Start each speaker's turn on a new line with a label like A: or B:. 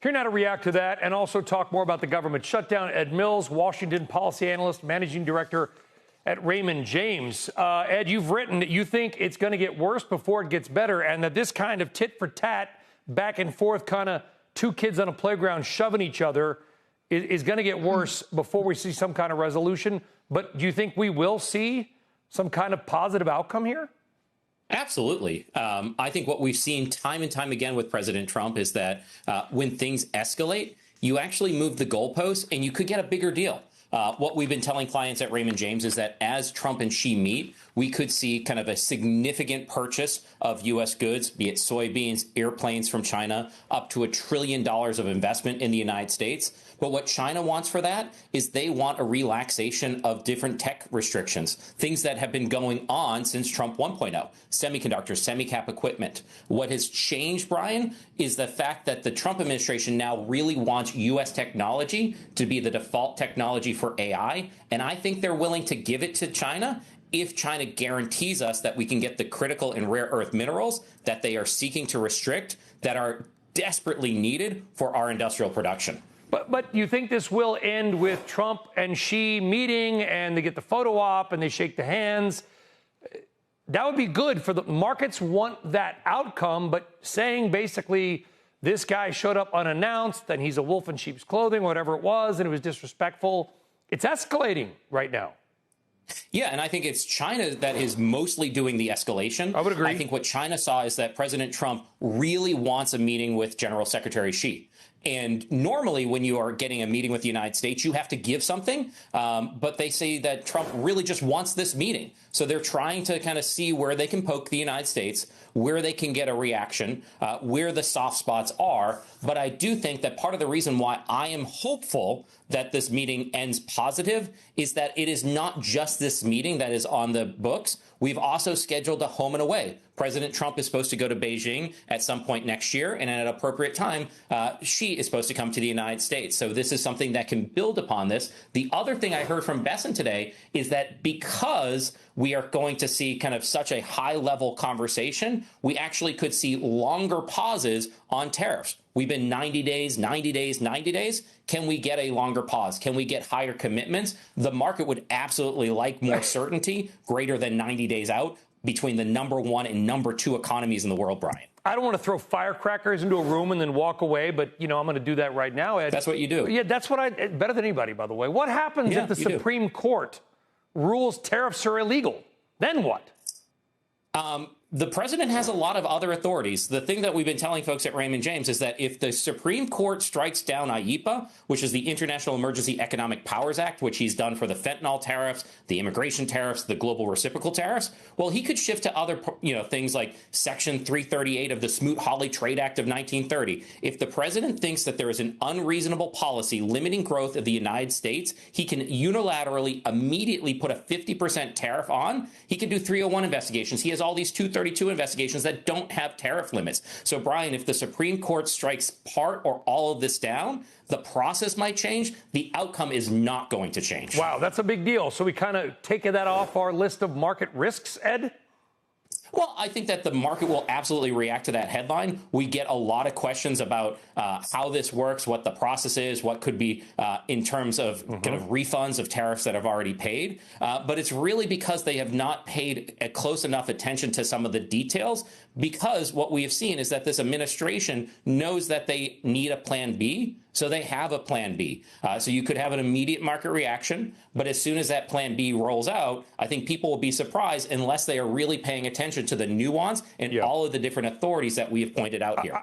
A: Here now to react to that and also talk more about the government shutdown. Ed Mills, Washington policy analyst, managing director at Raymond James. Ed, you've written that you think it's going to get worse before it gets better, and that this kind of tit for tat, back and forth, kind of two kids on a playground shoving each other is going to get worse before we see some kind of resolution. But do you think we will see some kind of positive outcome here?
B: Absolutely. I think what we've seen time and time again with President Trump is that when things escalate, you actually move the goalposts and you could get a bigger deal. What we've been telling clients at Raymond James is that as Trump and Xi meet, we could see kind of a significant purchase of U.S. goods, be it soybeans, airplanes from China, up to $1 trillion of investment in the United States. But what China wants for that is they want a relaxation of different tech restrictions, things that have been going on since Trump 1.0, semiconductors, semi-cap equipment. What has changed, Brian, is the fact that the Trump administration now really wants U.S. technology to be the default technology for AI. And I think they're willing to give it to China if China guarantees us that we can get the critical and rare earth minerals that they are seeking to restrict that are desperately needed for our industrial production.
A: But you think this will end with Trump and Xi meeting and they get the photo op and they shake the hands? That would be good for the markets. Want that outcome, but saying basically this guy showed up unannounced and he's a wolf in sheep's clothing, whatever it was, and it was disrespectful. It's escalating right now.
B: Yeah, and I think it's China that is mostly doing the escalation.
A: I would agree.
B: I think what China saw is that President Trump really wants a meeting with General Secretary Xi. And normally when you are getting a meeting with the United States, you have to give something. But they say that Trump really just wants this meeting. So they're trying to kind of see where they can poke the United States, where they can get a reaction, where the soft spots are. But I do think that part of the reason why I am hopeful that this meeting ends positive is that it is not just this meeting that is on the books. We've also scheduled a home and away. President Trump is supposed to go to Beijing at some point next year, and at an appropriate time, Xi is supposed to come to the United States. So this is something that can build upon this. The other thing I heard from Besson today is that because we are going to see kind of such a high-level conversation, we actually could see longer pauses on tariffs. We've been 90 days, 90 days, 90 days. Can we get a longer pause? Can we get higher commitments? The market would absolutely like more certainty, greater than 90 days out, between the #1 and #2 economies in the world, Brian.
A: I don't want to throw firecrackers into a room and then walk away, but, you know, I'm going to do that right now, Ed.
B: That's what you do.
A: Yeah, that's what better than anybody, by the way. What happens if the Supreme Court rules tariffs are illegal? Then what?
B: The president has a lot of other authorities. The thing that we've been telling folks at Raymond James is that if the Supreme Court strikes down IEEPA, which is the International Emergency Economic Powers Act, which he's done for the fentanyl tariffs, the immigration tariffs, the global reciprocal tariffs, well, he could shift to other, things like Section 338 of the Smoot-Hawley Trade Act of 1930. If the president thinks that there is an unreasonable policy limiting growth of the United States, he can unilaterally immediately put a 50% tariff on. He can do 301 investigations. He has all these 232 investigations that don't have tariff limits. So, Brian, if the Supreme Court strikes part or all of this down, the process might change. The outcome is not going to change.
A: Wow, that's a big deal. So we kind of taking that off our list of market risks, Ed?
B: Well, I think that the market will absolutely react to that headline. We get a lot of questions about how this works, what the process is, what could be in terms of kind of refunds of tariffs that have already paid. But it's really because they have not paid a close enough attention to some of the details, because what we have seen is that this administration knows that they need a plan B. So they have a plan B. So you could have an immediate market reaction. But as soon as that plan B rolls out, I think people will be surprised unless they are really paying attention to the nuance and all of the different authorities that we have pointed out here.